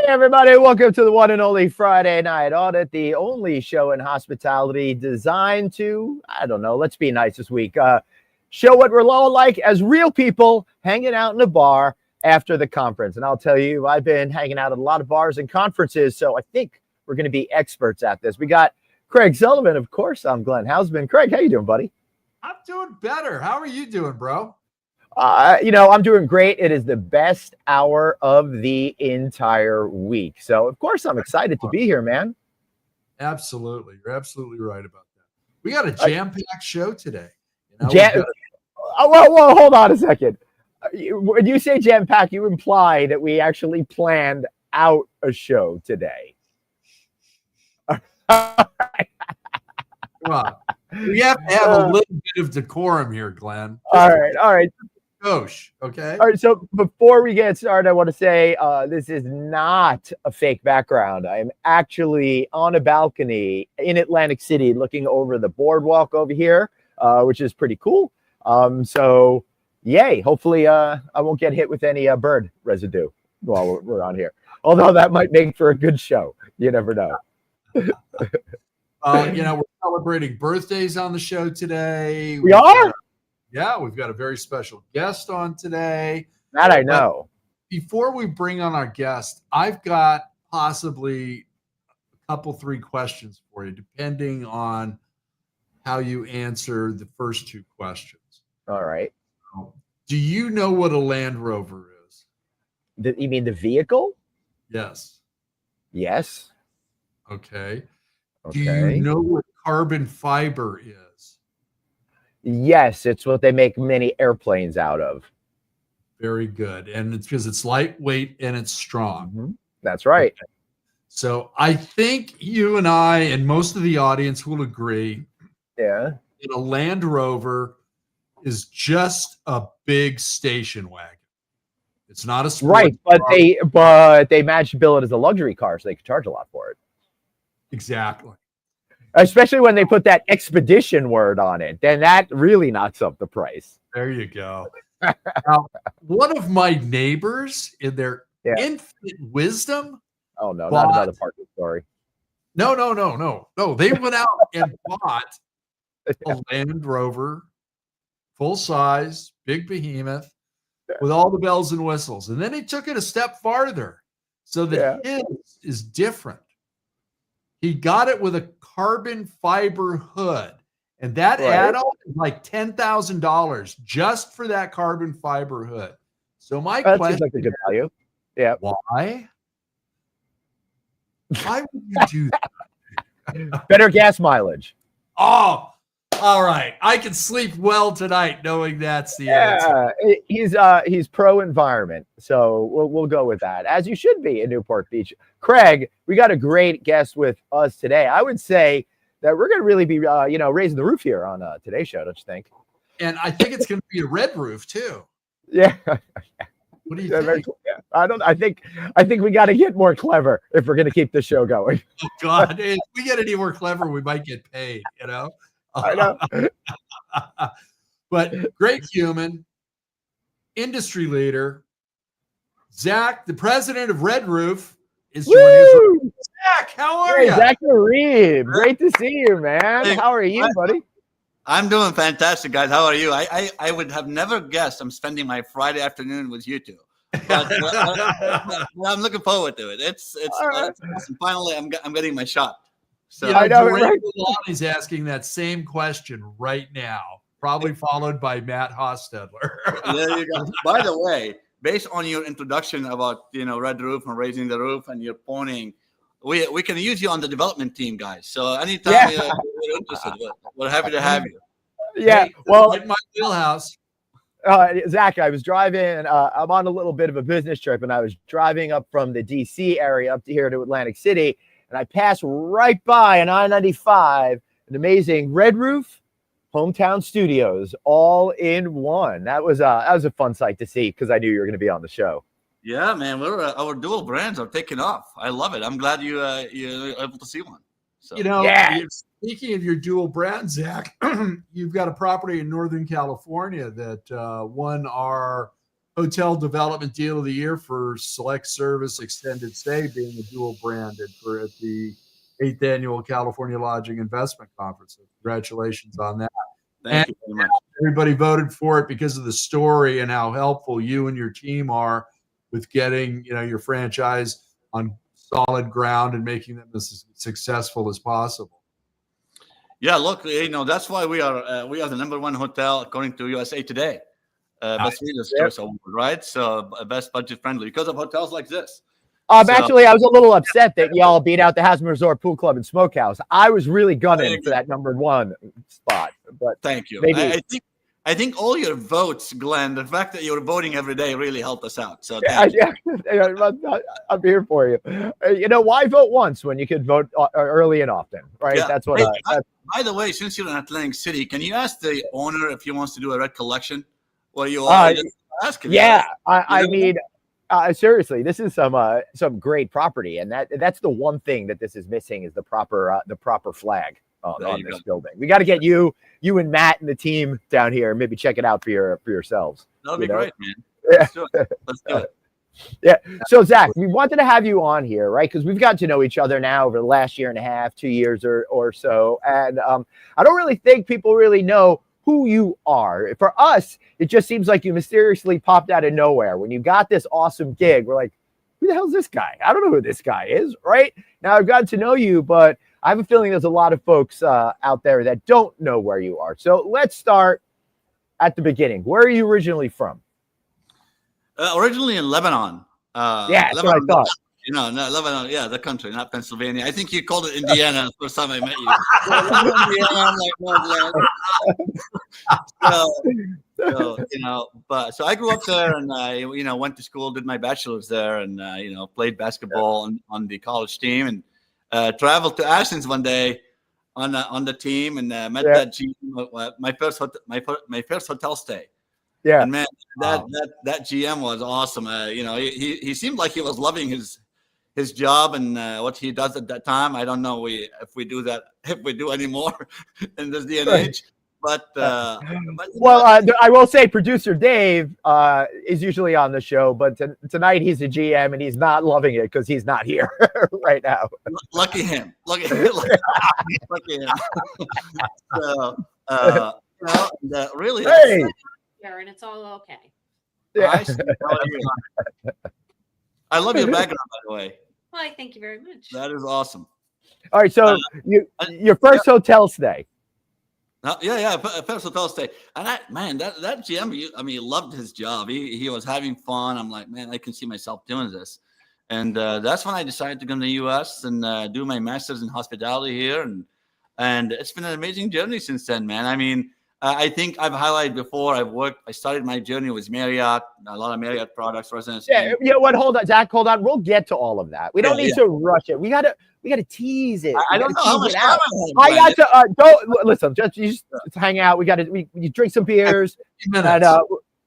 everybody, welcome to the one and only Friday Night Audit, the only show in hospitality designed to, I don't know, let's be nice this week, show what we're all like as real people hanging out in a bar after the conference. And I'll tell you, I've been hanging out at a lot of bars and conferences, so I think we're going to be experts at this. We got Craig Sullivan, of course. I'm Glenn Hausman. Craig, how you doing, buddy? I'm doing better. How are you doing, bro? I'm doing great. It is the best hour of the entire week. So, of course, I'm excited to be here, man. Absolutely. You're absolutely right about that. We got a jam-packed show today. Well, hold on a second. When you say jam-packed, you imply that we actually planned out a show today. Come on. We have to have a little bit of decorum here, Glenn. All right. Okay. All right. So before we get started, I want to say this is not a fake background. I'm actually on a balcony in Atlantic City looking over the boardwalk over here, which is pretty cool. So yay. Hopefully I won't get hit with any bird residue while we're on here. Although that might make for a good show. You never know. We're celebrating birthdays on the show today. We are? Yeah, we've got a very special guest on today. That I know. But before we bring on our guest, I've got possibly a couple, 3 questions for you, depending on how you answer the first 2 questions. All right. Do you know what a Land Rover is? You mean the vehicle? Yes. Yes. Okay. Do you know what carbon fiber is? Yes, it's what they make many airplanes out of. Very good. And it's because it's lightweight and it's strong. Mm-hmm. That's right. Okay. So I think you and I and most of the audience will agree that a Land Rover is just a big station wagon. It's not a sport right, car. but they managed to bill it as a luxury car, so they could charge a lot for it. Exactly. Especially when they put that expedition word on it, then that really knocks up the price. There you go. Now, one of my neighbors, in their infinite wisdom, not another parking story. No. They went out and bought a Land Rover, full size, big behemoth, with all the bells and whistles, and then they took it a step farther, so that his is different. He got it with a carbon fiber hood, and that add-on is like $10,000 just for that carbon fiber hood. So my question seems like a good value. Yeah. Why would you do that? Better gas mileage. Oh, all right. I can sleep well tonight knowing that's the answer. He's pro-environment, so we'll go with that, as you should be in Newport Beach. Craig, we got a great guest with us today. I would say that we're going to really be, raising the roof here on today's show, don't you think? And I think it's going to be a red roof too. Yeah. What do you think? I think we got to get more clever if we're going to keep the show going. Oh God, if we get any more clever, we might get paid. I know. But great human, industry leader, Zack, the president of Red Roof, is joining us. Zack, how are you? Zack Gharib, great to see you, man. How are you, buddy? I'm doing fantastic, guys. How are you? I would have never guessed I'm spending my Friday afternoon with you two. But I'm looking forward to it. It's awesome. Finally, I'm getting my shot. So I know, right? He's asking that same question right now, probably followed by Matt Hostetler. There you go. By the way, based on your introduction about Red Roof and raising the roof and your pointing, we can use you on the development team, guys. So anytime you're interested, we're happy to have you. Yeah, hey, in my wheelhouse. Zack, I was driving. I'm on a little bit of a business trip, and I was driving up from the DC area up to here to Atlantic City. And I passed right by an I-95, an amazing Red Roof Hometown Studios, all in one. That was a fun sight to see because I knew you were going to be on the show. Yeah, man, our dual brands are taking off. I love it. I'm glad you're able to see one. So. Speaking of your dual brand, Zack, you've got a property in Northern California that won our Hotel Development Deal of the Year for Select Service Extended Stay, being a dual branded for at the 8th Annual California Lodging Investment Conference. So congratulations on that. Thank you very much. Everybody voted for it because of the story and how helpful you and your team are with getting, your franchise on solid ground and making them as successful as possible. Yeah, look, that's why we are the #1 hotel according to USA Today. Best Readers' Choice Award, right? So best budget friendly because of hotels like this. Actually, I was a little upset that y'all beat out the Hasman Resort Pool Club and Smokehouse. I was really gunning for that #1 spot. But thank you. Maybe. I think all your votes, Glenn, the fact that you're voting every day really helped us out. So I'm here for you. Why vote once when you could vote early and often, right? Yeah. That's what. By the way, since you're in Atlantic City, can you ask the owner if he wants to do a red collection? Well, you ask him. Yeah, I mean, seriously, this is some great property, and that's the one thing that this is missing is the proper flag on this building. We got to get you and Matt and the team down here, and maybe check it out for yourselves. That'll be great, man. Yeah. Let's do it. Yeah. So Zach, we wanted to have you on here, right? Because we've got to know each other now over the last year and a half, 2 years or so, and I don't really think people really know who you are. For us, it just seems like you mysteriously popped out of nowhere. When you got this awesome gig, we're like, who the hell's this guy? I don't know who this guy is, right? Now I've gotten to know you, but I have a feeling there's a lot of folks out there that don't know where you are. So let's start at the beginning. Where are you originally from? Originally in Lebanon. Yeah, that's Lebanon, what I thought. No, Lebanon, yeah, the country, not Pennsylvania. I think you called it Indiana the first time I met you. Indiana, I'm like, so I grew up there, and I, went to school, did my bachelor's there, and played basketball on the college team, and traveled to Athens one day on the team, and met that GM, my first hotel stay. Yeah, and man, that GM was awesome. He seemed like he was loving his job and what he does at that time. I don't know if we do anymore in this day and age. But I will say producer Dave is usually on the show, but tonight he's a GM and he's not loving it because he's not here right now. Lucky him. Lucky him. Really. Hey. And it's all okay. Yeah. I love your background, by the way. Well, thank you very much. That is awesome. All right, so your first hotel stay. First hotel stay. And that GM, loved his job. He was having fun. I'm like, man, I can see myself doing this. And that's when I decided to come to the U.S. and do my master's in hospitality here. And it's been an amazing journey since then, man. I mean, I think I've highlighted before. I started my journey with Marriott, a lot of Marriott products, residence. Yeah, hold on, Zach, hold on. We'll get to all of that. We don't need to rush it. We gotta tease it. I don't know how much time I got to don't listen. Just hang out. We drink some beers, and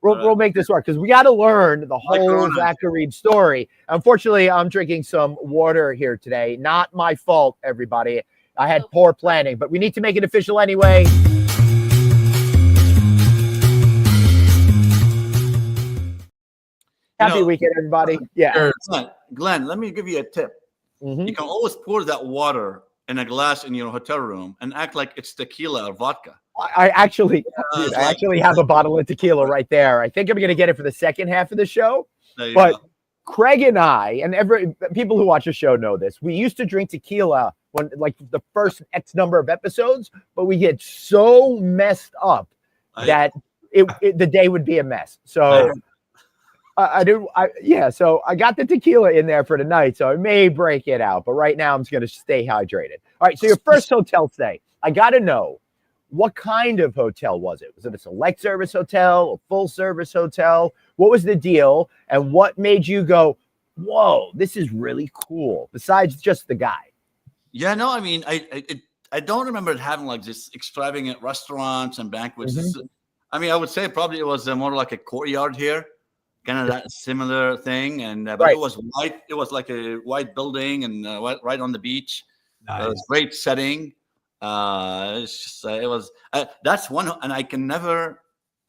we'll make this work because we got to learn the whole Zack Gharib story. Unfortunately, I'm drinking some water here today. Not my fault, everybody. I had poor planning, but we need to make it official anyway. Happy weekend, everybody. Yeah. Glenn, let me give you a tip. Mm-hmm. You can always pour that water in a glass in your hotel room and act like it's tequila or vodka. I actually have a bottle of tequila right there. I think I'm going to get it for the second half of the show. But go. Craig and I, and people who watch the show know this, we used to drink tequila when the first X number of episodes, but we get so messed up that the day would be a mess. So so I got the tequila in there for tonight, so I may break it out, but right now I'm just going to stay hydrated. All right, so your first hotel stay, I got to know, what kind of hotel was it? Was it a select service hotel, a full service hotel? What was the deal, and what made you go, whoa, this is really cool, besides just the guy? Yeah, no, I mean, I don't remember it having like this extravagant restaurants and banquets. Mm-hmm. I would say probably it was more like a courtyard here. Kind of that similar thing, and but right. It was white. It was like a white building, and right on the beach. Nice. It was great setting. It's just it was that's one, and I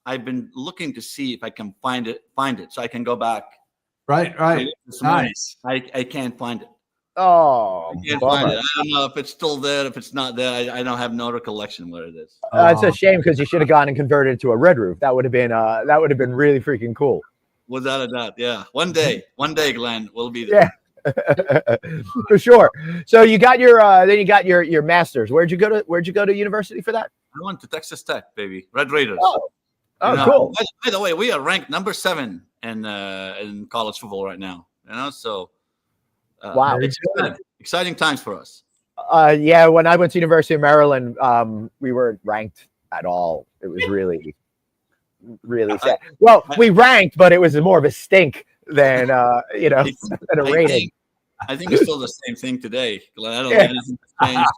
I've been looking to see if I can find it, so I can go back. Right. This morning. Nice. I can't find it. Oh, I can't bummer. find it. I don't know if it's still there. If it's not there, I don't have no recollection where it is. It's a shame because you should have gone and converted it to a red roof. That would have been really freaking cool. Without a doubt, yeah. One day, Glenn, we'll be there. Yeah, for sure. So you got your then you got your master's. Where'd you go to university for that? I went to Texas Tech, baby. Red Raiders. Oh, You know, cool. By the way, we are ranked number 7 in college football right now. You know, so Wow. it's exciting times for us. Yeah, when I went to University of Maryland, we weren't ranked at all. It was really, really sad. Well, we ranked, but it was more of a stink than than a rating. I think it's still the same thing today, Glenn. I don't think anything has changed.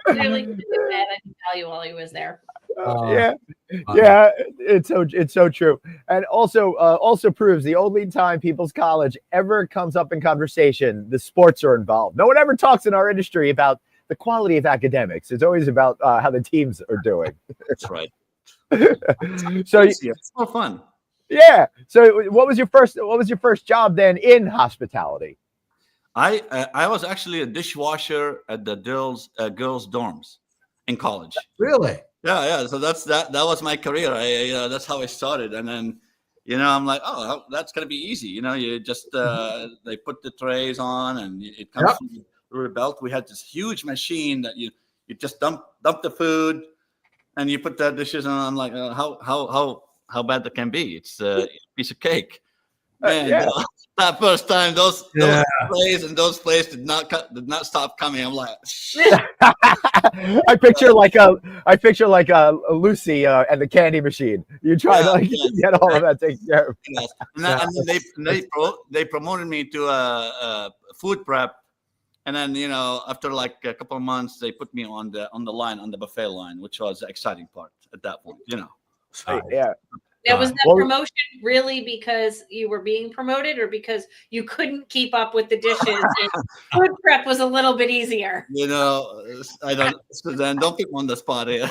Clearly, he did that, I can tell you while he was there. Yeah, it's so true, and also proves the only time People's College ever comes up in conversation, the sports are involved. No one ever talks in our industry about the quality of academics. It's always about how the teams are doing. That's right. So It's more fun. yeah. So what was your first job then in hospitality? I was actually a dishwasher at the girls' dorms in college. Really? Yeah. So that was my career. That's how I started. And then, I'm like, oh, that's gonna be easy. You just they put the trays on, and it comes through the belt. We had this huge machine that you just dump the food, and you put the dishes on. I'm like, how bad that can be? It's a piece of cake. Man, that first time, those plays and those plays did not stop coming. I'm like, I picture like a Lucy and the candy machine. You try to get all of that taken care of. Yes. And then they promoted me to a food prep, and then after like a couple of months, they put me on the buffet line, which was the exciting part at that point. Yeah. Now, was that promotion really because you were being promoted, or because you couldn't keep up with the dishes and food prep was a little bit easier? I don't, Suzanne, don't put me on the spot here.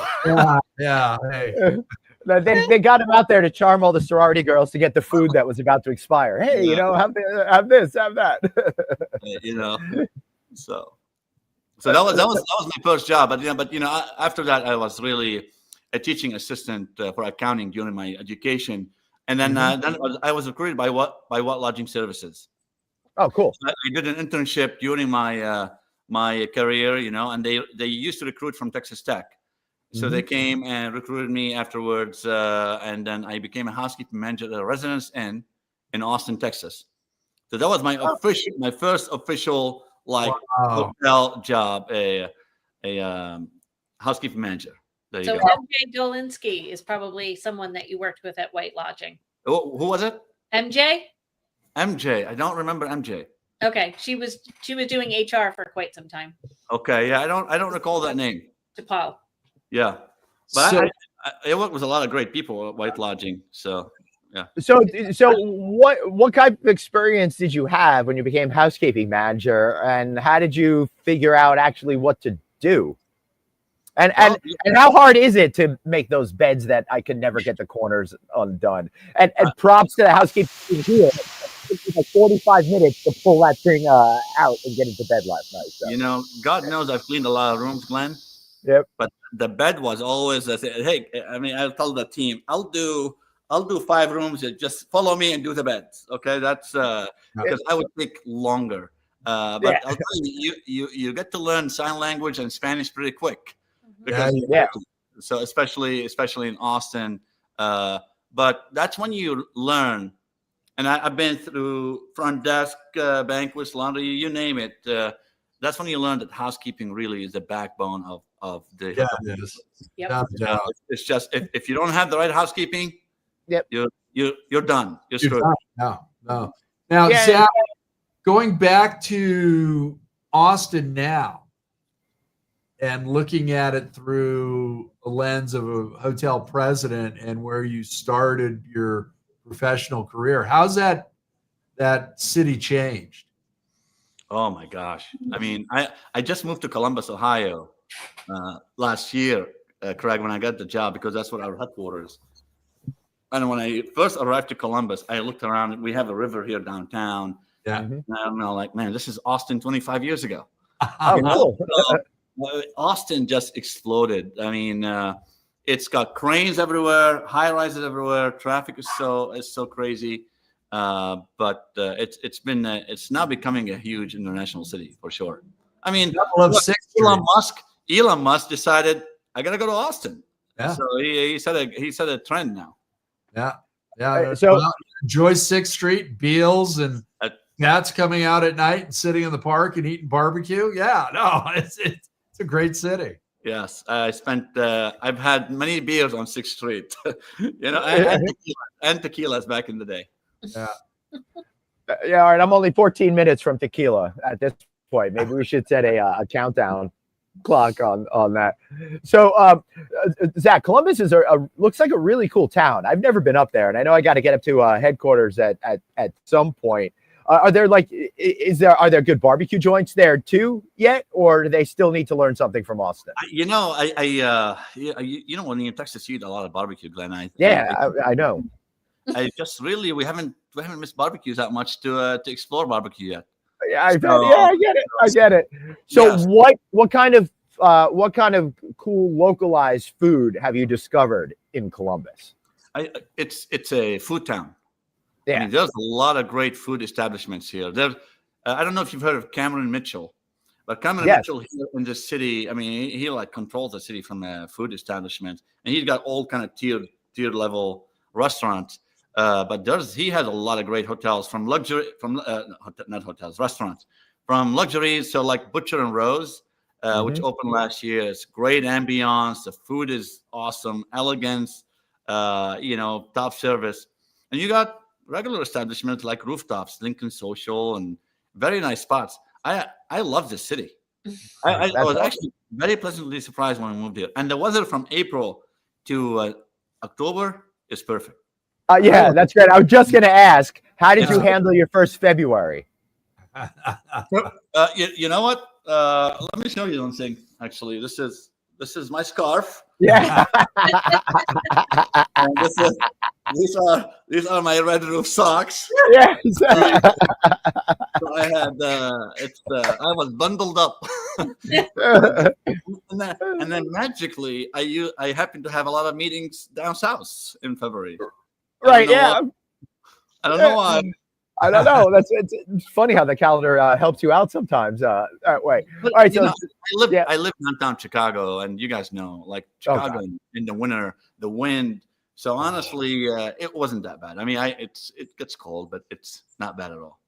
Yeah. Hey. They got him out there to charm all the sorority girls to get the food that was about to expire. Hey, have this, have that. So that was my first job. But after that, I was really a teaching assistant for accounting during my education, and then I was recruited by What Lodging Services. Oh, cool! So I did an internship during my my career, and they used to recruit from Texas Tech, so they came and recruited me afterwards, and then I became a housekeeping manager at a Residence Inn in Austin, Texas. So that was my first official hotel job, a housekeeping manager. So MJ Dolinsky is probably someone that you worked with at White Lodging. Who was it? MJ? MJ. I don't remember MJ. Okay, she was doing HR for quite some time. Okay, yeah, I don't recall that name. DePaul. Yeah, but I worked with a lot of great people at White Lodging. So yeah. So what kind of experience did you have when you became housekeeping manager, and how did you figure out actually what to do? And how hard is it to make those beds that I can never get the corners undone? And props to the housekeeping here. It took like 45 minutes to pull that thing out and get into bed last night. So. God knows I've cleaned a lot of rooms, Glenn. Yep. But the bed was always hey, I'll tell the team, I'll do 5 rooms. Just follow me and do the beds. Okay, that's because I would take longer. But I'll tell you, you get to learn sign language and Spanish pretty quick. Because so especially in Austin, but that's when you learn. And I've been through front desk, banquets, laundry, you name it. That's when you learn that housekeeping really is the backbone of the. Yeah, it is. Yep. It's just if you don't have the right housekeeping, you're done. You're screwed. No. Now, Zack, going back to Austin now, and looking at it through a lens of a hotel president and where you started your professional career, how's that city changed? Oh my gosh. I mean, I just moved to Columbus, Ohio last year. Craig, when I got the job, because that's what our headquarters. And when I first arrived to Columbus, I looked around. We have a river here downtown. Yeah. And I'm like, man, this is Austin 25 years ago. Oh, cool. Austin just exploded. I mean, it's got cranes everywhere, high rises everywhere. Traffic is so crazy. But it's now becoming a huge international city for sure. I mean, Elon Musk decided I got to go to Austin. Yeah. So he set a trend now. Yeah. So enjoy 6th Street, Beals, and cats coming out at night and sitting in the park and eating barbecue. Yeah, no, it's a great city. Yes, I've had many beers on 6th Street, and tequilas back in the day. Yeah. Yeah. All right. I'm only 14 minutes from tequila at this point. Maybe we should set a countdown clock on that. So, Zach, Columbus is looks like a really cool town. I've never been up there, and I know I got to get up to headquarters at some point. Are there are there good barbecue joints there too yet, or do they still need to learn something from Austin? When you're in Texas, you eat a lot of barbecue, Glenn. I know. I just really we haven't missed barbecues that much to explore barbecue yet. Yeah, I get it. So yes. What kind of cool localized food have you discovered in Columbus? It's a food town. Yeah. I mean, there's a lot of great food establishments here. I don't know if you've heard of Cameron Mitchell, but Cameron Mitchell here in this city, I mean, he controls the city from a food establishment, and he's got all kind of tier level restaurants. But he has a lot of great hotels, from luxury, not hotels, restaurants, from luxuries. So like Butcher and Rose, which opened last year. It's great ambiance. The food is awesome, elegance, top service. And you got regular establishments like Rooftops, Lincoln Social, and very nice spots. I love this city. I was actually very pleasantly surprised when we moved here. And the weather from April to October is perfect. Yeah, that's great. I was just going to ask, how did you handle your first February? You know what? Let me show you something. Actually, this is my scarf. Yeah. And these are my Red Roof socks. Yes. So I had I was bundled up. and then magically I happened to have a lot of meetings down south in February. Right. Yeah. I don't know why. I don't know. It's funny how the calendar helps you out sometimes. That way. All right. So I live downtown Chicago, and you guys know, like Chicago in the winter, the wind. So honestly, it wasn't that bad. I mean, it gets cold, but it's not bad at all.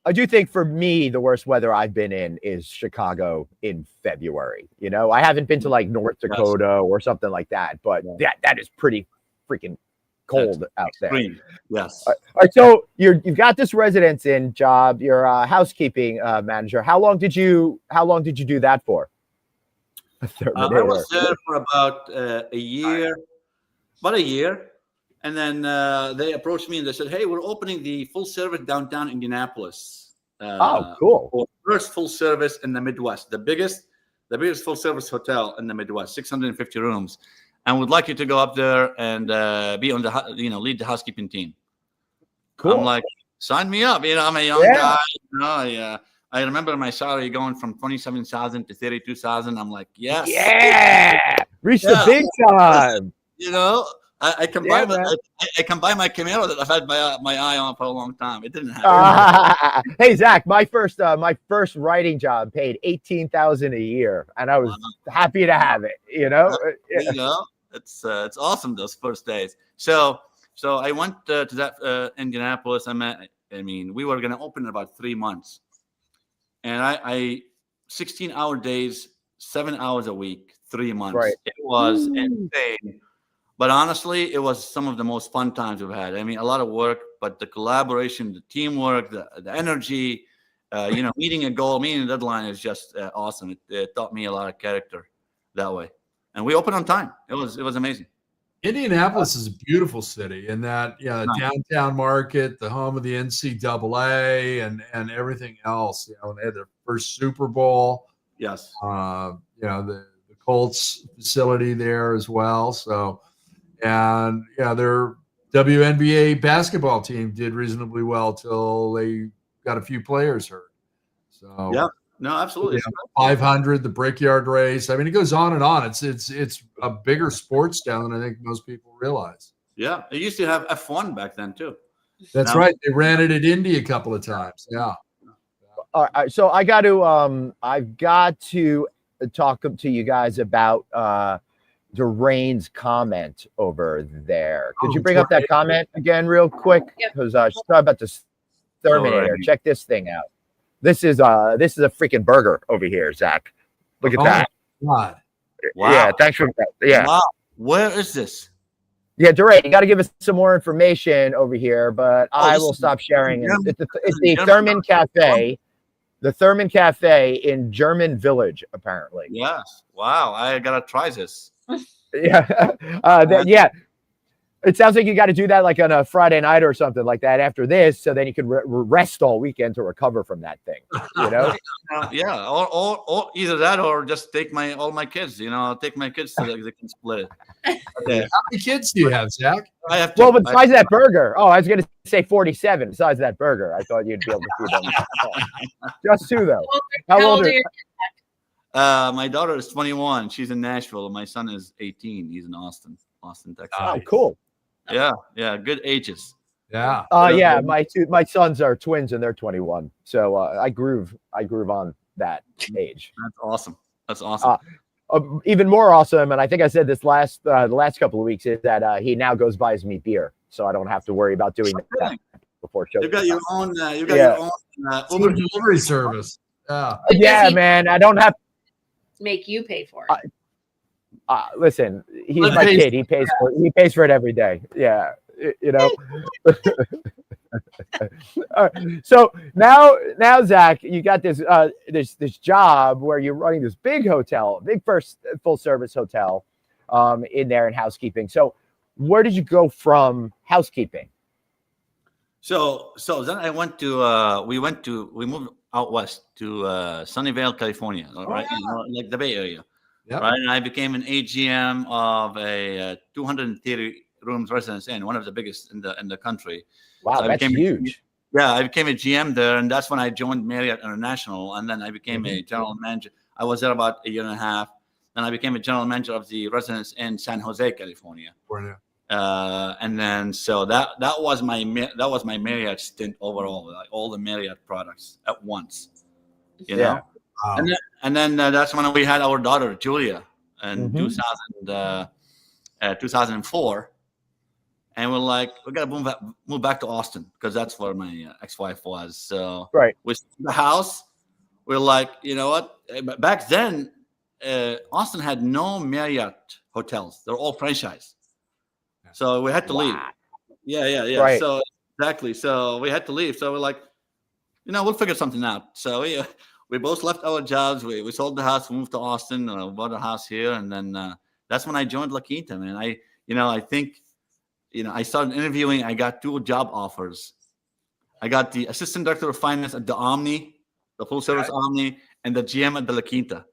I do think for me, the worst weather I've been in is Chicago in February. I haven't been to like North Dakota or something like that, but that is pretty freaking cold out there. Extreme. Yes. All right. So you've got this residence in job. You're a housekeeping manager. How long did you do that for? I was there for about a year, and then they approached me and they said, "Hey, we're opening the full service downtown Indianapolis." Cool! For first full service in the Midwest, the biggest full service hotel in the Midwest, 650 rooms. And would like you to go up there and be on the, lead the housekeeping team. Cool. I'm like, sign me up. I'm a young guy. I remember my salary going from $27,000 to $32,000. I'm like, yes. Yeah. Reach the big time. I can buy my Camaro that I've had my eye on for a long time. It didn't happen. Hey Zach, my first writing job paid $18,000 a year, and I was happy to have it. It's awesome those first days. So I went to that Indianapolis. We were going to open in about 3 months, and I 16-hour days, 7 hours a week, 3 months. Right. It was insane. But honestly, it was some of the most fun times we've had. A lot of work, but the collaboration, the teamwork, the energy, meeting a goal, meeting a deadline is just awesome. It taught me a lot of character that way. And we opened on time. It was amazing. Indianapolis is a beautiful city in that, downtown market, the home of the NCAA and everything else. They had their first Super Bowl. Yes. The Colts facility there as well. So, and yeah, their WNBA basketball team did reasonably well till they got a few players hurt. So Yeah, no, absolutely. 500, the Brickyard race. I mean, it goes on and on. It's a bigger sports town than I think most people realize. Yeah, it used to have F1 back then too. That's right. They ran it at Indy a couple of times. Yeah. All right, so I've got to talk to you guys about Doreen's comment over there. Could you bring up that comment again real quick? Because she's talking about the Terminator. Check this thing out. This is a freaking burger over here, Zach. Look at that. God. Wow. Yeah, thanks for that. Yeah. Wow. Where is this? Yeah, Doreen, you got to give us some more information over here, but I will stop sharing. It's the Thurman Cafe. The Thurman Cafe in German Village, apparently. Yes. Wow. I gotta try this. Yeah. Yeah. It sounds like you got to do that like on a Friday night or something like that after this, so then you can rest all weekend to recover from that thing. You know? Yeah. Or either that, or just take all my kids. Take my kids so they can split it. Okay. How many kids do you have, Zach? I have two. Well, besides that burger. Oh, I was going to say 47. Besides that burger, I thought you'd be able to see them. Just two, though. How old are you? My daughter is 21. She's in Nashville. My son is 18. He's in Austin, Texas. Oh, cool. Yeah. Good ages. Yeah. Yeah. My sons are twins and they're 21. So I groove on that age. That's awesome. Even more awesome, and I think I said this the last couple of weeks, is that he now goes buys me beer, so I don't have to worry about doing that before show. You got your own. Your own Uber delivery service. Yeah, man. I don't have to make you pay for it. Listen, he's my kid. He pays for it every day. Yeah, you know. So now, Zach, you got this this job where you're running this big hotel, big first full service hotel, in there in housekeeping. So where did you go from housekeeping? So then I went to we moved out west to Sunnyvale, California, right? Like the Bay Area. Yep. Right, and I became an AGM of a 230 rooms residence inn, one of the biggest in the country. Wow, so that's huge. I became a GM there, and that's when I joined Marriott International, and then I became a general manager. I was there about a year and a half, and I became a general manager of the residence in San Jose, California. And then so that was my Marriott stint overall, like all the Marriott products at once. You know. Wow. And then that's when we had our daughter Julia in 2004, and we're like, we gotta move back to Austin because that's where my ex-wife was. So we sold the house. We're like, you know what? Back then, Austin had no Marriott hotels; they're all franchise. So we had to leave. Yeah. Right. So exactly. So we had to leave. So we're like, we'll figure something out. So we both left our jobs. We sold the house, moved to Austin, bought a house here, and then that's when I joined La Quinta, man. I think I started interviewing. I got 2 job offers. I got the assistant director of finance at the Omni, the full service Omni, and the GM at the La Quinta.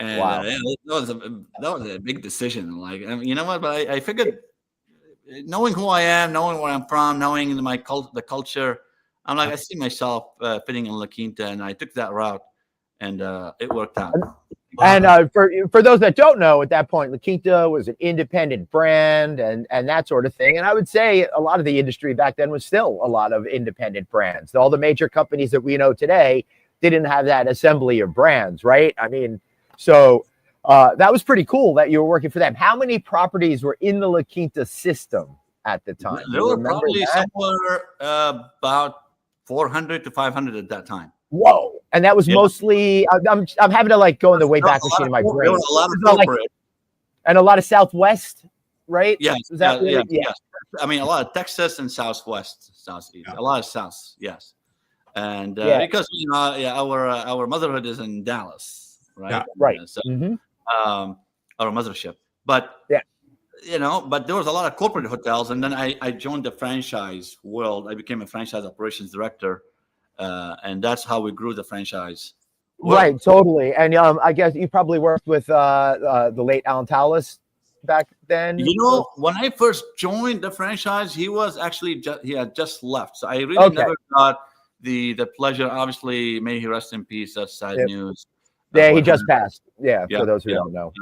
And that was a big decision. Like, you know what? But I figured, knowing who I am, knowing where I'm from, knowing the culture, I'm like, I see myself fitting in La Quinta, and I took that route, and it worked out. And for those that don't know, at that point, La Quinta was an independent brand and that sort of thing. And I would say a lot of the industry back then was still a lot of independent brands. All the major companies that we know today didn't have that assembly of brands, right? I mean, so that was pretty cool that you were working for them. How many properties were in the La Quinta system at the time? There were probably somewhere about 400 to 500 at that time. Whoa. And that was mostly, I'm having to go in the way back machine in my brain. There was a lot of corporate. And a lot of Southwest, right? Yes. Is that yes. I mean, a lot of Texas and Southwest, Southeast. A lot of South, yes. And because, our motherhood is in Dallas, right? Yeah, right. So, our mothership. But, but there was a lot of corporate hotels. And then I joined the franchise world. I became a franchise operations director. And that's how we grew the franchise Right, totally. And I guess you probably worked with the late Alan Tallis back then. You know, when I first joined the franchise, he was actually he had just left, so I really never got the pleasure. Obviously, may he rest in peace. That's sad news. Yeah, he just passed. Yeah, for those who don't know.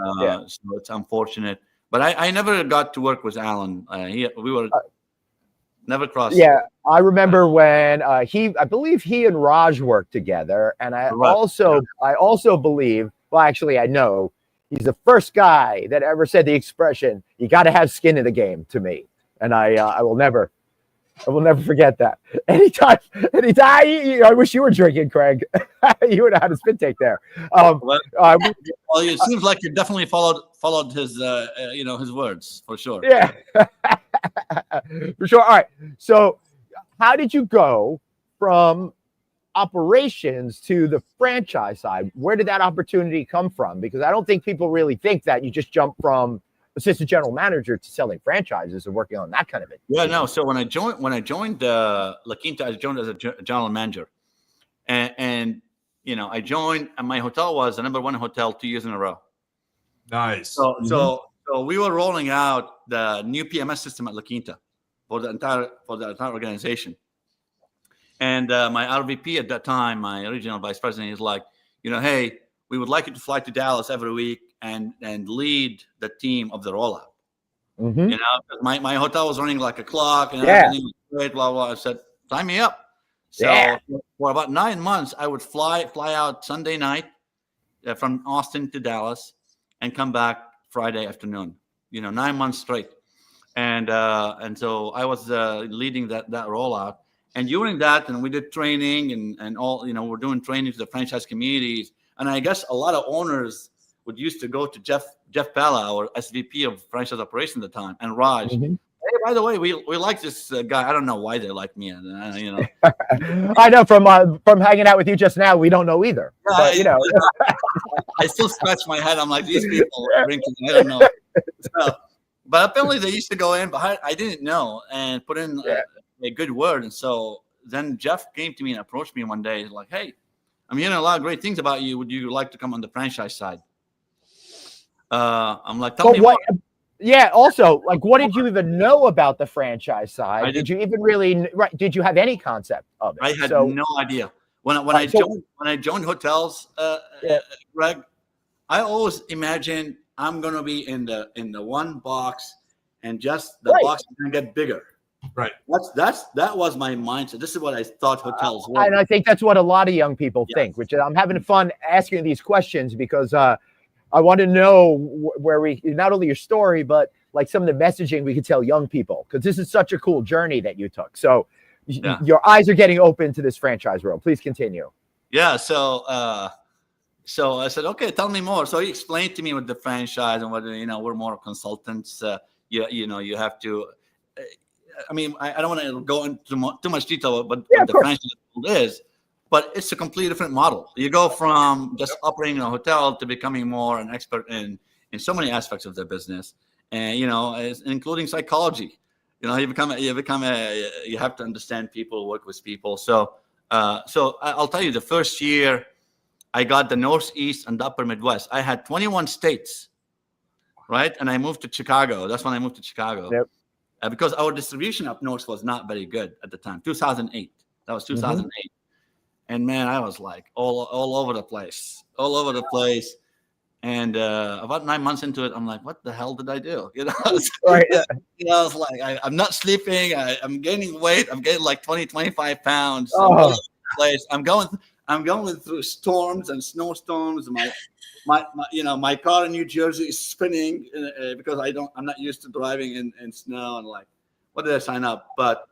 So it's unfortunate, but I never got to work with Alan. We were never crossed. Yeah, I remember when I believe he and Raj worked together, and I also believe. Well, actually, I know he's the first guy that ever said the expression "you got to have skin in the game" to me, and I will never forget that. Anytime. I wish you were drinking, Craig. You would have had a spit take there. Well, it seems like you definitely followed his his words for sure. Yeah, for sure. All right. So, how did you go from operations to the franchise side? Where did that opportunity come from? Because I don't think people really think that you just jump from assistant general manager to selling franchises and working on that kind of it. Yeah, no. So when I joined La Quinta, I joined as a general manager, and I joined, and my hotel was the #1 hotel 2 years in a row. Nice. So we were rolling out the new PMS system at La Quinta for the entire organization. And my RVP at that time, my regional vice president, is like, hey, we would like you to fly to Dallas every week and lead the team of the rollout. Mm-hmm. My hotel was running like a clock, and everything was great, blah blah. I said, sign me up. So for about 9 months, I would fly out Sunday night from Austin to Dallas, and come back Friday afternoon. 9 months straight, and so I was leading that rollout. And during that, and we did training and all. We're doing training to the franchise communities, and I guess a lot of owners would used to go to Jeff Pella, our SVP of franchise operations at the time, and Raj. Mm-hmm. Hey, by the way, we like this guy. I don't know why they like me. I know from hanging out with you just now, we don't know either. But, I still scratch my head. I'm like, these people are drinking. I don't know. So, but apparently they used to go in, but I didn't know, and put in a good word. And so then Jeff came to me and approached me one day. He's like, hey, I'm hearing a lot of great things about you. Would you like to come on the franchise side? I'm like, tell me what. Yeah. Also, like, what did you even know about the franchise side? Did you even really? Right? Did you have any concept of it? I had no idea. When I joined hotels, Greg, I always imagined I'm gonna be in the one box, and just the box is gonna get bigger. Right. That was my mindset. This is what I thought hotels were. And I think that's what a lot of young people think. Which I'm having fun asking these questions because I want to know where we not only your story, but like some of the messaging we could tell young people, because this is such a cool journey that you took. So your eyes are getting open to this franchise world. Please continue. Yeah. So I said, okay, tell me more. So he explained to me with the franchise and whether, we're more consultants. You have to, I don't want to go into too much detail, but what the franchise is. But it's a completely different model. You go from just operating a hotel to becoming more an expert in so many aspects of the business, and including psychology. You have to understand people, work with people. So I'll tell you, the first year I got the Northeast and the Upper Midwest. I had 21 states, right? And I moved to Chicago. That's when I moved to Chicago. Yep. Because our distribution up north was not very good at the time. 2008. That was 2008. Mm-hmm. And man, I was like all over the place. And about 9 months into it, I'm like, what the hell did I do? I was like, I'm not sleeping. I'm gaining weight. I'm getting like 20, 25 pounds. I'm going through storms and snowstorms. My car in New Jersey is spinning because I'm not used to driving in snow. And like, what did I sign up? But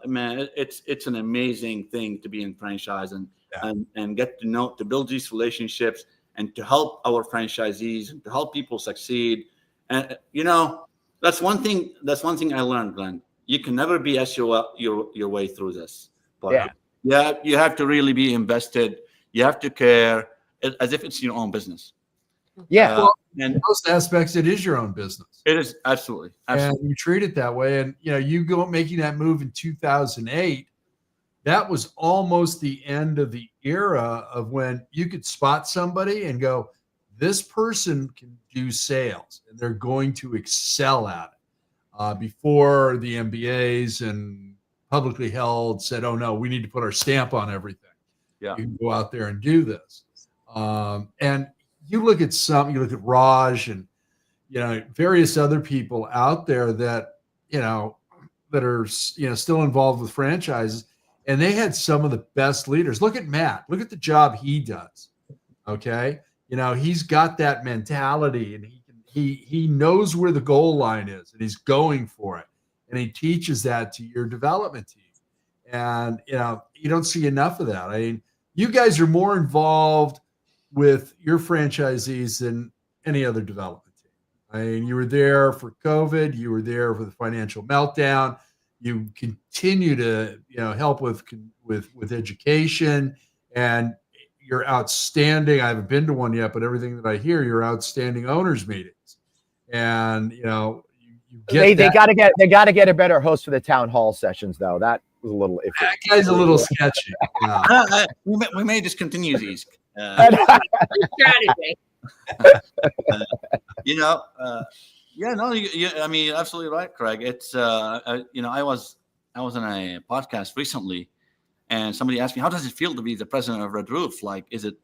man, it's an amazing thing to be in franchise and get to build these relationships and to help our franchisees and to help people succeed. And that's one thing I learned, Glenn. You can never BS your way through this. But you have to really be invested. You have to care as if it's your own business. Yeah. And in most aspects, it is your own business. It is absolutely. And you treat it that way. And you go making that move in 2008. that was almost the end of the era of when you could spot somebody and go, this person can do sales and they're going to excel at it. Before the MBAs and publicly held said, oh no, we need to put our stamp on everything. Yeah. You can go out there and do this. And you look at Raj and, various other people out there that, that are, still involved with franchises, and they had some of the best leaders. Look at Matt, look at the job he does. Okay. He's got that mentality, and he knows where the goal line is, and he's going for it. And he teaches that to your development team. And, you don't see enough of that. I mean, you guys are more involved with your franchisees than any other development team. I mean, you were there for COVID. You were there for the financial meltdown. You continue to, help with education, and you're outstanding. I haven't been to one yet, but everything that I hear, you're outstanding owners meetings. And, you get they got to get a better host for the town hall sessions, though. That was a little iffy. That guy's a little sketchy. We may discontinue these. Strategy. Yeah, no, I mean, you're absolutely right, Craig. It's, I was on a podcast recently, and somebody asked me, how does it feel to be the president of Red Roof? Like, is it,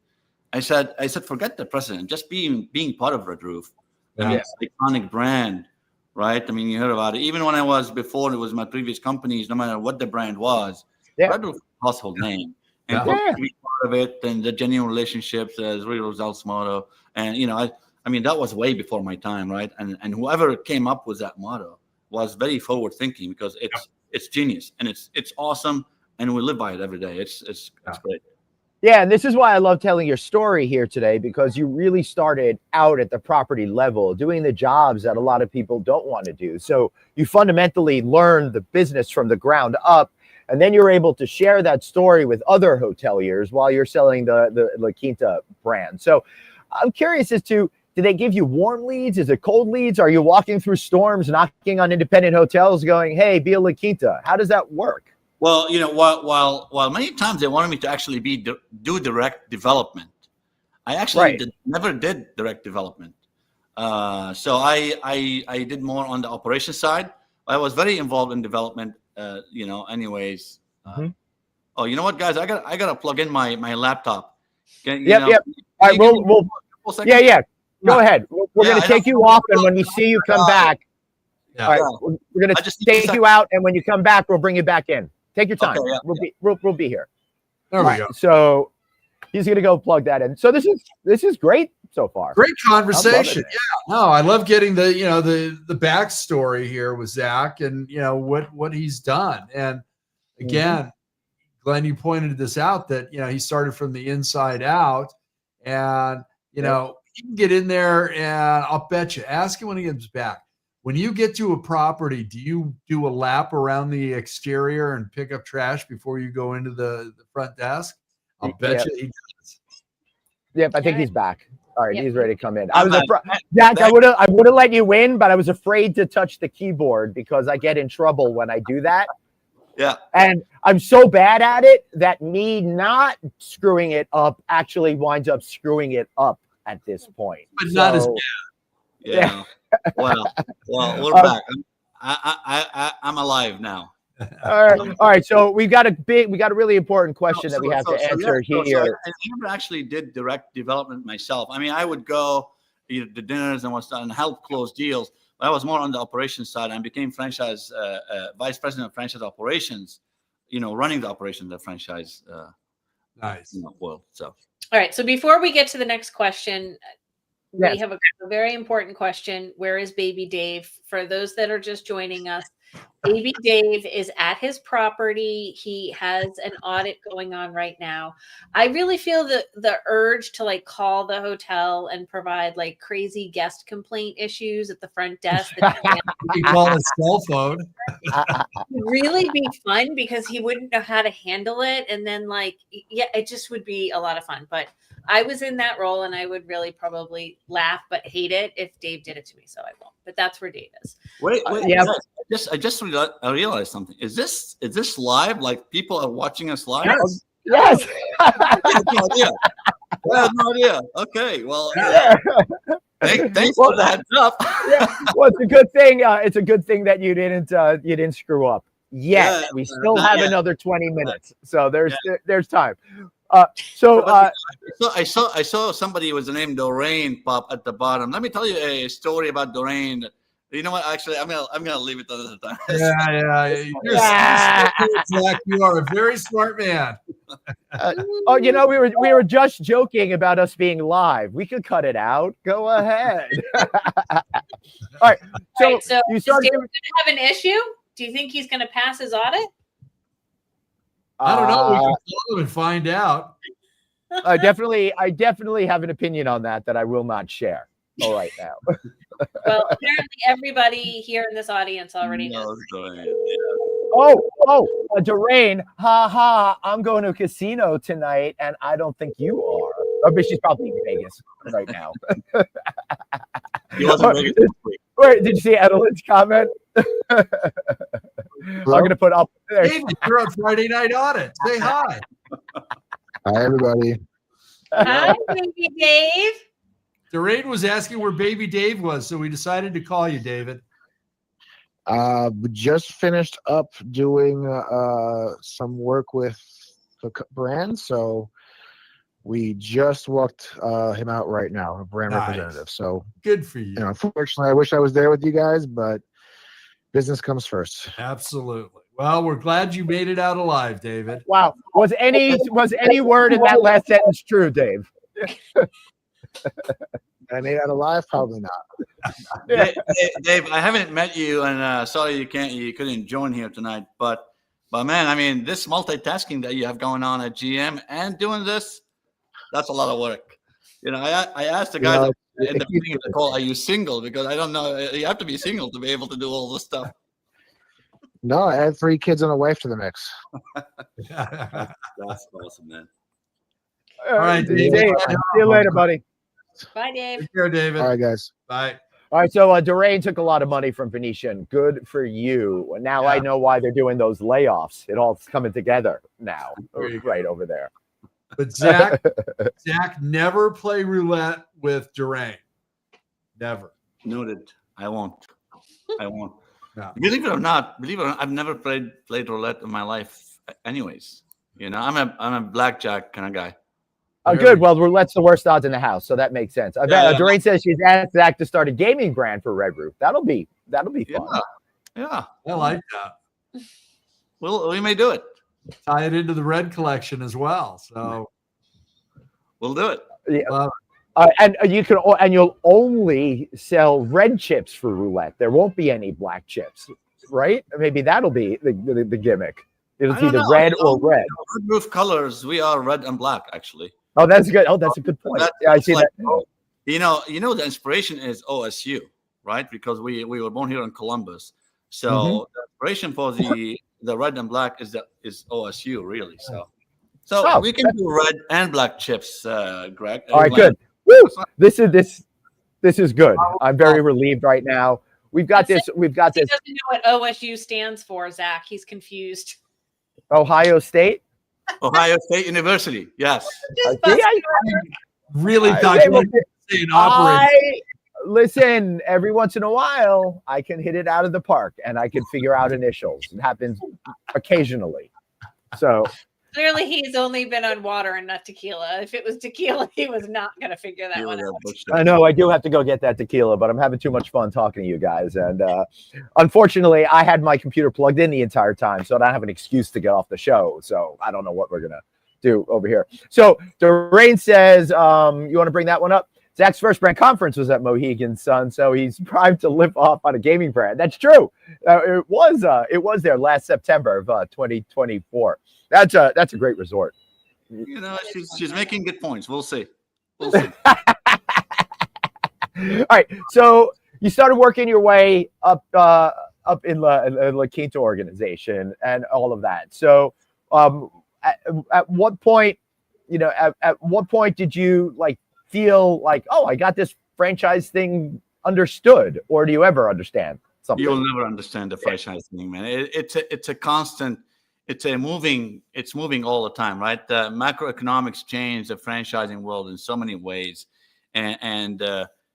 I said, forget the president, just being part of Red Roof. I mean, it's an iconic brand, right? I mean, you heard about it. Even when before it was my previous companies, no matter what the brand was, Red Roof was a household name. And to be part of it, and the genuine relationships, as real results motto. And, I mean, that was way before my time, right? And whoever came up with that motto was very forward thinking, because it's genius, and it's awesome, and we live by it every day. It's great. Yeah, and this is why I love telling your story here today, because you really started out at the property level, doing the jobs that a lot of people don't want to do. So you fundamentally learned the business from the ground up, and then you're able to share that story with other hoteliers while you're selling the La Quinta brand. So I'm curious as to, do they give you warm leads? Is it cold leads? Are you walking through storms, knocking on independent hotels going, hey, be a La Quinta? How does that work? Well, while many times they wanted me to actually do direct development, I actually never did direct development. So I did more on the operations side. I was very involved in development, anyways. Oh, you know what, guys? I got to plug in my laptop. Yep. All right, we'll Go ahead. We're going to take you off, and when we see you come back, all right, we're going to take you out, and when you come back, we'll bring you back in. Take your time. Okay, we'll be here. There we go. So he's going to go plug that in. So this is great so far. Great conversation. Yeah. No, I love getting the backstory here with Zack, and what he's done. And again, Glenn, you pointed this out that he started from the inside out, and you can get in there, and I'll bet you, ask him when he gets back. When you get to a property, do you do a lap around the exterior and pick up trash before you go into the front desk? I'll bet you he does. Yep, I think he's back. All right, he's ready to come in. Zack, I would have let you in, but I was afraid to touch the keyboard because I get in trouble when I do that. Yeah. And I'm so bad at it that me not screwing it up actually winds up screwing it up at this point. But not as bad. Yeah. Well, we're back. I'm alive now. All right. So we got a really important question that we have to answer here. I never actually did direct development myself. I mean, I would go to dinners and what's and help close deals. But I was more on the operations side. I became franchise vice president of franchise operations. Running the operation of the franchise. Nice. World. So. All right. So before we get to the next question, we have a very important question. Where is Baby Dave? For those that are just joining us, Baby Dave is at his property. He has an audit going on right now. I really feel the urge to call the hotel and provide crazy guest complaint issues at the front desk. He called his cell phone. Really be fun because he wouldn't know how to handle it. And then it just would be a lot of fun. But I was in that role, and I would really probably laugh but hate it if Dave did it to me. So I won't. But that's where Dave is. Wait. I just realized realized something. Is this live? Like people are watching us live? Yes. I had no idea. I had no idea. Okay, well, thanks for the heads up. Yeah. Well, it's a good thing. It's a good thing that you didn't screw up. Yet we still have another 20 minutes, so there's time. I saw somebody with the name Doreen pop at the bottom. Let me tell you a story about Doreen. You know what? Actually, I'm gonna leave it another time. Zach, you are a very smart man. We were just joking about us being live. We could cut it out. Go ahead. All right. So so you is started. David going to have an issue? Do you think he's going to pass his audit? I don't know. We can call him and find out. I definitely have an opinion on that I will not share. All right now. Well, apparently everybody here in this audience already knows. Doreen, I'm going to a casino tonight, and I don't think you are. Oh, but she's probably in Vegas right now. Wait, did you see Adeline's comment? I'm going to put up there. David, you're on Friday Night Audit. Say hi. Hi, everybody. Hi, baby Dave. Doreen was asking where baby Dave was, so we decided to call you, David. We just finished up doing some work with the brand, so we just walked him out right now, a brand representative. So good for you. Unfortunately, I wish I was there with you guys, but business comes first. Absolutely. Well, we're glad you made it out alive, David. Wow. Was any word in that last sentence true, Dave? I made out alive? Probably not. Dave, I haven't met you, and sorry you couldn't join here tonight. But man, I mean, this multitasking that you have going on at GM and doing this, that's a lot of work. I asked the guys in the beginning of the call, "Are you single?" Because I don't know. You have to be single to be able to do all this stuff. No, I had 3 kids and a wife to the mix. That's awesome, man. All right, Dave. See you later, buddy. Bye, Dave. Take care, David. All right, guys. Bye. All right, so Doreen took a lot of money from Venetian. Good for you. Now I know why they're doing those layoffs. It all's coming together now, right over there. But Zach never play roulette with Doreen. Never. Noted. I won't. No. Believe it or not, I've never played roulette in my life. Anyways, I'm a blackjack kind of guy. Oh, good. Well, roulette's the worst odds in the house, so that makes sense. Doreen says she's asked Zach to start a gaming brand for Red Roof. That'll be fun. Yeah. I like that. Well, we may do it. Tie it into the Red collection as well. So we'll do it. Yeah. And you'll only sell red chips for roulette. There won't be any black chips, right? Maybe that'll be the gimmick. It'll either red or red. Red Roof colors. We are red and black, actually. Oh, that's good. Oh, that's a good point. I see that. The inspiration is OSU, right? Because we were born here in Columbus, so the inspiration for the red and black is OSU, really. So we can do red and black chips, Greg. All right, good. Woo! This is good. I'm very relieved right now. We've got this. He doesn't know what OSU stands for, Zach. He's confused. Ohio State. Ohio State University. Yes. I really thought you were saying operator. Listen, every once in a while, I can hit it out of the park, and I can figure out initials. It happens occasionally. So. Clearly, he's only been on water and not tequila. If it was tequila, he was not going to figure that one out. I know I do have to go get that tequila, but I'm having too much fun talking to you guys. And unfortunately, I had my computer plugged in the entire time, so I don't have an excuse to get off the show. So I don't know what we're going to do over here. So Doreen says, you want to bring that one up? Zach's first brand conference was at Mohegan Sun, so he's primed to lift off on a gaming brand. That's true. It was there last September of 2024. That's a great resort. She's making good points. We'll see. All right. So you started working your way up in the La Quinta organization and all of that. So at what point, at what point did you feel like, oh, I got this franchise thing understood, or do you ever understand something. You'll never understand the franchise thing, man. It's a constant. It's moving all the time, right? The macroeconomics change the franchising world in so many ways, and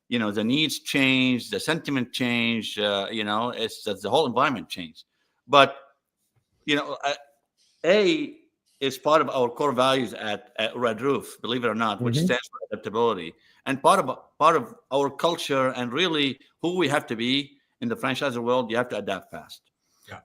you know, the needs change, the sentiment change. You know, it's the whole environment changed. But you know, A is part of our core values at Red Roof, believe it or not, which stands for adaptability, and part of our culture, and really who we have to be in the franchisor world. You have to adapt fast.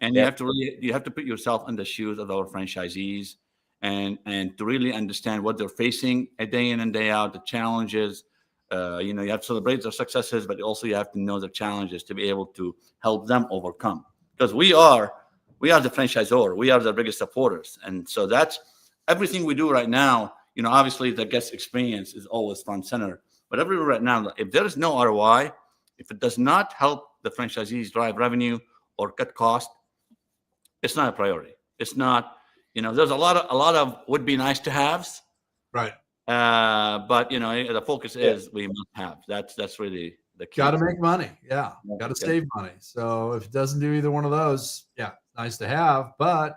And you have to put yourself in the shoes of our franchisees, and to really understand what they're facing a day in and day out, the challenges. You know, you have to celebrate their successes, but also you have to know the challenges to be able to help them overcome. Because we are the franchisor, we are the biggest supporters, and so that's everything we do right now. You know, obviously the guest experience is always front center, but everywhere right now, if there is no ROI, if it does not help the franchisees drive revenue or cut cost, it's not a priority. It's not, you know, there's a lot of would be nice to haves. Right. But you know, the focus is we must have. That's really the key. Got to make money. Yeah. Got to save money. So if it doesn't do either one of those, yeah, nice to have, but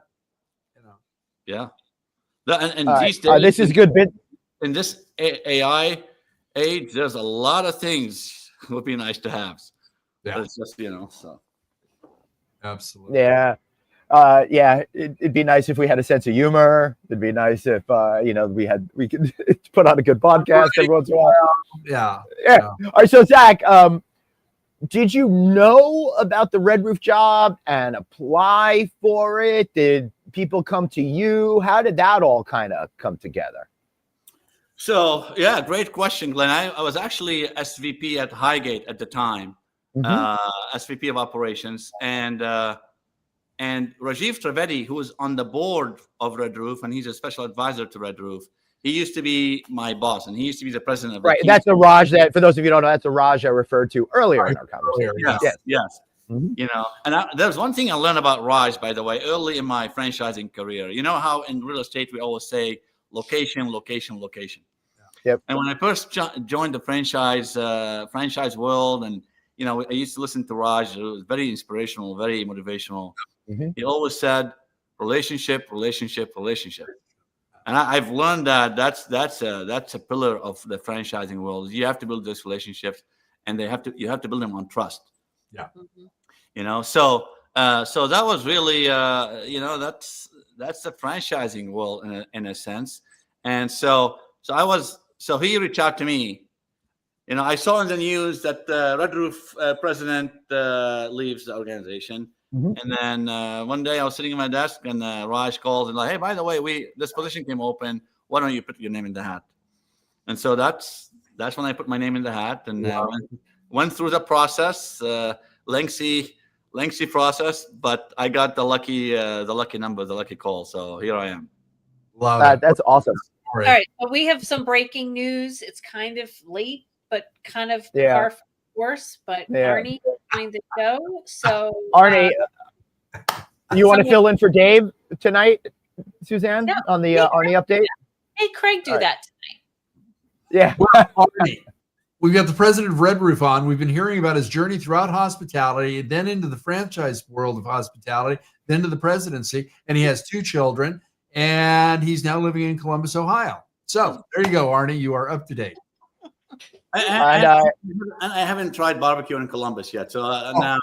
you know. Yeah. And these days, this is good bit. In this AI age, there's a lot of things would be nice to have. Yeah. But it's just, you know, so. Absolutely. Yeah. It'd be nice if we had a sense of humor. It'd be nice if you know, we could put on a good podcast every once in a while. Yeah. All right, so Zach, did you know about the Red Roof job and apply for it? Did people come to you? How did that all kind of come together? So yeah, great question, Glenn. I was actually SVP at Highgate at the time, SVP of operations, and Rajiv Trivedi, who was on the board of Red Roof, and he's a special advisor to Red Roof. He used to be my boss, and he used to be the president of. Right, that's the Raj that, for those of you who don't know, that's the Raj I referred to earlier in our conversation. Yes. You know, and there's one thing I learned about Raj, by the way, early in my franchising career. You know how in real estate we always say location, location, location. Yep. And when I first joined the franchise world, and you know, I used to listen to Raj. It was very inspirational, very motivational. He always said, "Relationship, relationship, relationship." And I've learned that that's a pillar of the franchising world. You have to build those relationships, and you have to build them on trust. Yeah. You know, so that was really you know, that's the franchising world in a sense. And so he reached out to me. You know, I saw in the news that the Red Roof president leaves the organization. And then one day I was sitting at my desk, and Raj calls and like, "Hey, by the way, this position came open. Why don't you put your name in the hat?" And so that's when I put my name in the hat, and went through the process, lengthy process, but I got the lucky number, the lucky call. So here I am. That's awesome. All right, so we have some breaking news. It's kind of late, but kind of worse. But Arnie joined the show, so Arnie, you want to fill in for Dave tonight, Suzanne, on the Arnie update? Hey, Craig, do that tonight. Yeah. Well, Arnie, we've got the president of Red Roof on. We've been hearing about his journey throughout hospitality, then into the franchise world of hospitality, then to the presidency, and he has 2 children, and he's now living in Columbus, Ohio. So there you go, Arnie. You are up to date. I haven't tried barbecue in Columbus yet, so now.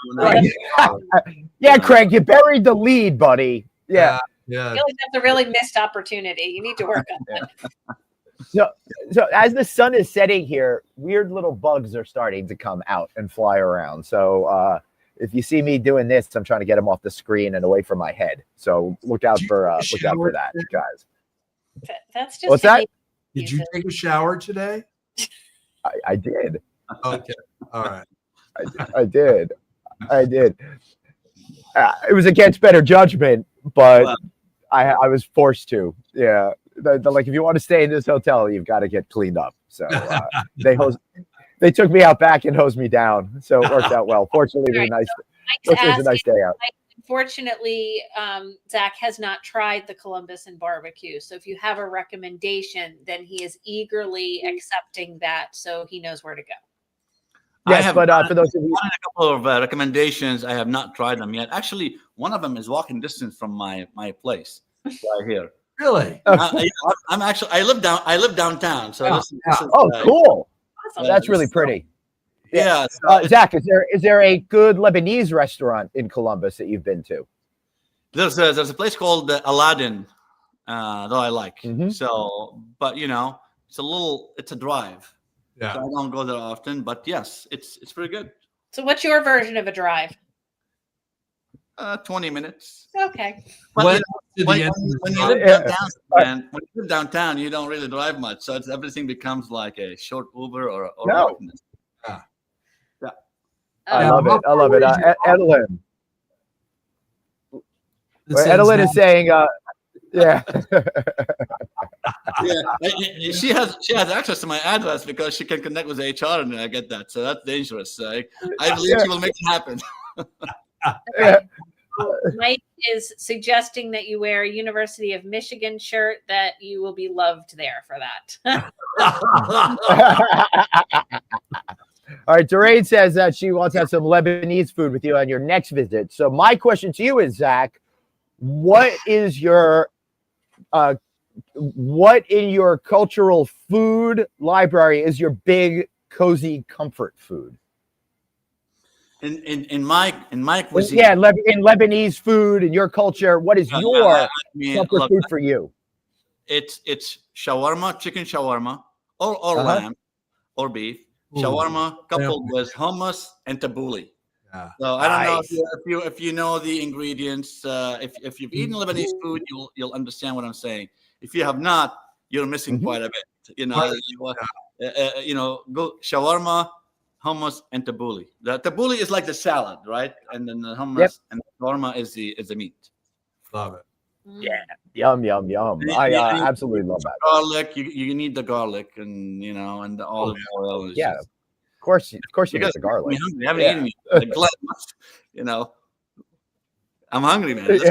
Yeah, Craig, you buried the lead, buddy. Yeah. That's a really missed opportunity. You need to work on that. So as the sun is setting here, weird little bugs are starting to come out and fly around. So if you see me doing this, I'm trying to get them off the screen and away from my head. So look out for that, guys. That's just. What's that? Did you take a shower today? I did. Okay. All right. I did. It was against better judgment, but I was forced to. Yeah. Like, if you want to stay in this hotel, you've got to get cleaned up. So they took me out back and hosed me down. So it worked out well. Fortunately, it was a nice day out. Unfortunately, Zach has not tried the Columbus and barbecue. So if you have a recommendation, then he is eagerly accepting that, so he knows where to go. Yes, but for those of you, a couple of recommendations. I have not tried them yet. Actually, one of them is walking distance from my place right here. Really? I live downtown. So this is, cool. Awesome. That's really pretty. Yeah. So Zach, is there a good Lebanese restaurant in Columbus that you've been to? there's a place called Aladdin that I like. Mhm. So, but it's a drive. Yeah. So I don't go there often, but yes, it's pretty good. So what's your version of a drive? 20 minutes. Okay. But When when you live downtown, you don't really drive much, so everything becomes like a short Uber or No. Yeah. I love it. I love it. Edelyn. Edelyn is saying, yeah. Yeah, she has access to my address because she can connect with HR and I get that. So that's dangerous. I believe she will make it happen. Mike is suggesting that you wear a University of Michigan shirt, that you will be loved there for that. All right, Doreen says that she wants to have some Lebanese food with you on your next visit. So my question to you is, Zach, what is your what in your cultural food library is your big cozy comfort food? In my cuisine, Yeah, in Lebanese food, in your culture, what is your comfort food for you? It's shawarma, chicken shawarma, or lamb, or beef. Shawarma coupled with hummus and tabbouleh. Yeah. So I don't know if you know the ingredients. If you've eaten Lebanese food, you'll understand what I'm saying. If you have not, you're missing quite a bit. Go shawarma, hummus, and tabbouleh. The tabbouleh is like the salad, right? And then the hummus and the shawarma is the meat. Love it. Yeah, yum. I absolutely love that. Garlic, you need the garlic, and and the olive oil. Yeah, of course you get the garlic. I haven't eaten yet. I'm hungry, man. Let's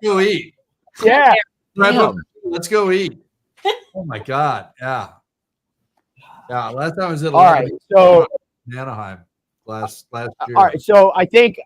go eat. Yeah, let's go eat. Oh my God, yeah. Last time I was at all right. So Anaheim last year. All right, so I think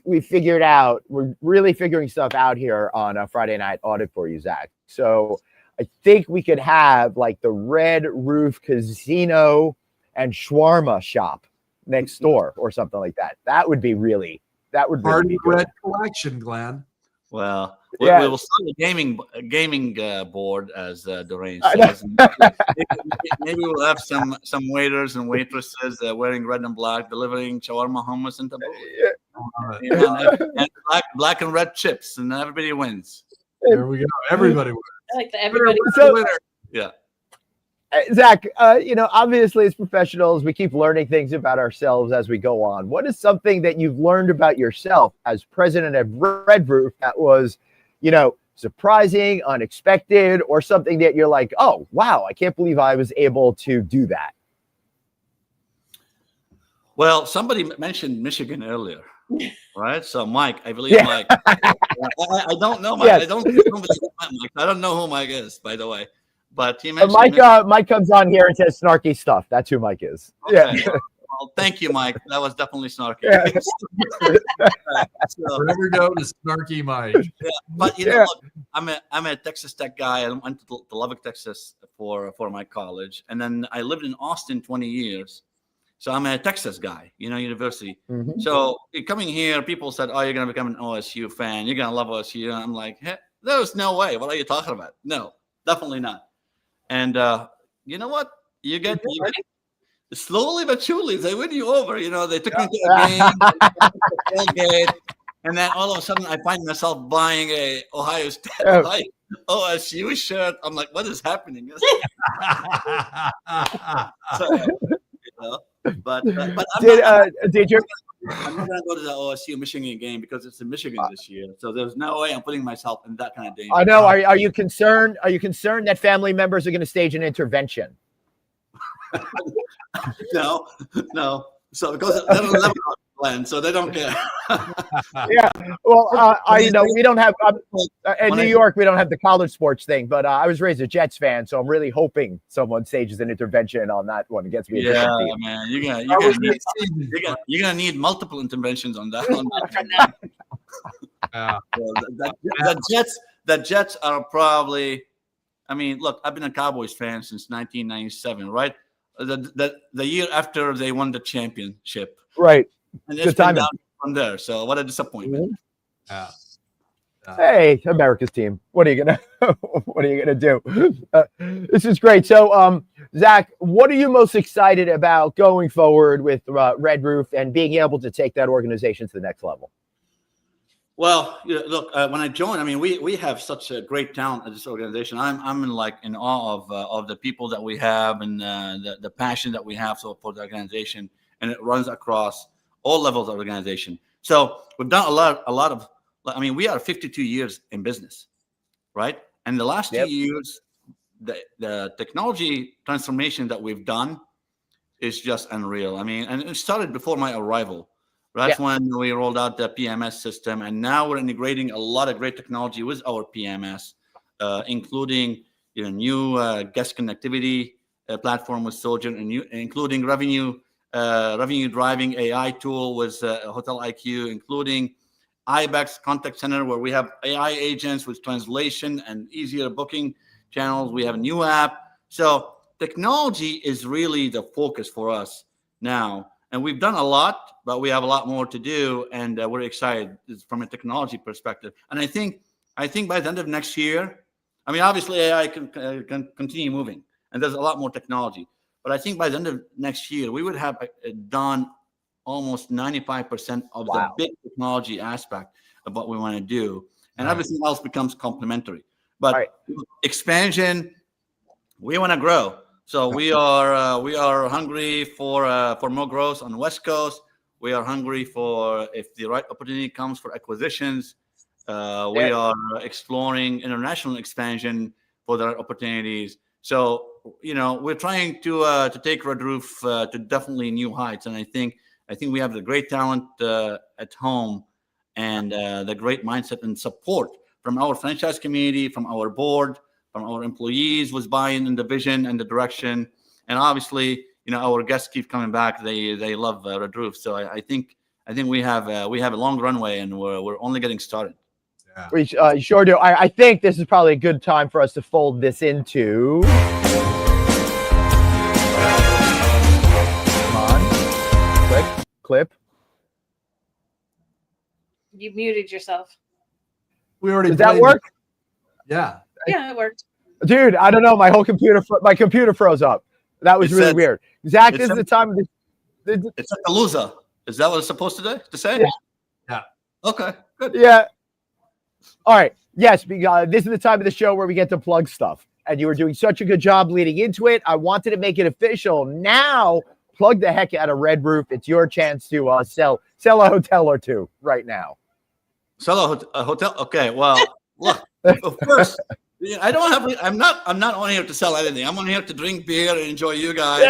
we figured out, we're really figuring stuff out here on a Friday night audit for you, Zach. So I think we could have like the Red Roof Casino and Shawarma shop next door or something like that. That would really be good. Red collection, Glenn. Well, we will start a gaming board as Doreen says. Maybe we'll have some waiters and waitresses wearing red and black, delivering shawarma, hummus, and tabbouleh. And black and red chips, and everybody wins. There we go. Everybody wins. I like the everybody. Winner. Yeah. Zach, obviously as professionals, we keep learning things about ourselves as we go on. What is something that you've learned about yourself as president of Red Roof that was, surprising, unexpected, or something that you're like, oh, wow, I can't believe I was able to do that? Well, somebody mentioned Michigan earlier, right? So Mike, I believe Mike. I don't know Mike. Yes. I don't know who Mike is, by the way. But he mentioned Mike comes on here and says snarky stuff. That's who Mike is. Okay. Yeah. Well, thank you, Mike. That was definitely snarky. Yeah. Forever known as Snarky Mike. Yeah, but look, I'm a Texas Tech guy. I went to Lubbock, Texas for my college, and then I lived in Austin 20 years. So I'm a Texas guy, university. Mm-hmm. So coming here, people said, "Oh, you're gonna become an OSU fan. You're gonna love OSU." And I'm like, hey, there's no way. What are you talking about? No, definitely not. And you know what? You get slowly but surely they win you over. They took me to a game, and then all of a sudden I find myself buying a Ohio State OSU shirt. I'm like, what is happening? But I'm not gonna go to the OSU Michigan game because it's in Michigan this year. So there's no way I'm putting myself in that kind of danger. I know. Are you concerned? Are you concerned that family members are going to stage an intervention? No. So because Glenn, so they don't care. Yeah. Well, we don't have in New York. We don't have the college sports thing, but I was raised a Jets fan, so I'm really hoping someone stages an intervention on that one against me. Yeah, man, you're gonna need multiple interventions on that. The Jets are probably. I mean, look, I've been a Cowboys fan since 1997, right? The year after they won the championship, right? And it's been down from there. So what a disappointment. Mm-hmm. Hey, America's team. What are you gonna do? This is great. So, Zach, what are you most excited about going forward with Red Roof and being able to take that organization to the next level? Well, look, when I joined, I mean, we have such a great talent at this organization. I'm in awe of the people that we have and the passion that we have for the organization, and it runs across all levels of organization. So we've done a lot of. I mean, we are 52 years in business, right? And the last 2 years, the technology transformation that we've done is just unreal. I mean, and it started before my arrival. That's when we rolled out the PMS system, and now we're integrating a lot of great technology with our PMS, including new guest connectivity platform with Sojourn, and including revenue driving AI tool with Hotel IQ, including IBEX contact center where we have AI agents with translation and easier booking channels. We have a new app. So technology is really the focus for us now. And we've done a lot, but we have a lot more to do, and we're excited from a technology perspective. And I think by the end of next year, I mean, obviously AI can continue moving, and there's a lot more technology. But I think by the end of next year, we would have done almost 95% of the big technology aspect of what we want to do, and everything else becomes complementary. But expansion, we want to grow. So we are hungry for more growth on the West Coast. We are hungry for, if the right opportunity comes, for acquisitions. We are exploring international expansion for the right opportunities. So we're trying to take Red Roof to definitely new heights. And I think we have the great talent at home and the great mindset and support from our franchise community, from our board, from our employees with buy-in in the vision and the direction. And obviously, our guests keep coming back. They love Red Roof. So I think we have a long runway, and we're only getting started. Yeah. We sure do. I think this is probably a good time for us to fold this into. Come on. Clip. You muted yourself. We already. Did that work? Yeah. Yeah, it worked. Dude, I don't know. My computer froze up. That was really weird. Zach, this is the time of the. It's like a loser. Is that what it's supposed to say? Yeah. Okay. Good. Yeah. All right. Yes, because this is the time of the show where we get to plug stuff, and you were doing such a good job leading into it. I wanted to make it official. Now, plug the heck out of Red Roof. It's your chance to sell a hotel or two right now. Sell a hotel. Okay. Well, look. First, I don't have. I'm not on here to sell anything. I'm on here to drink beer and enjoy you guys,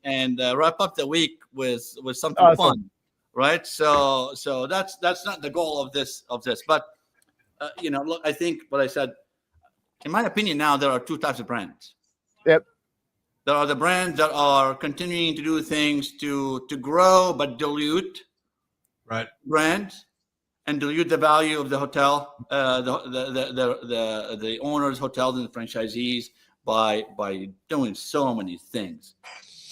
and wrap up the week with something fun, right? So that's not the goal of this. But look, I think what I said. In my opinion, now there are two types of brands. Yep. There are the brands that are continuing to do things to grow but dilute, right? Brands. And dilute the value of the hotel, the owners, hotels, and the franchisees by doing so many things.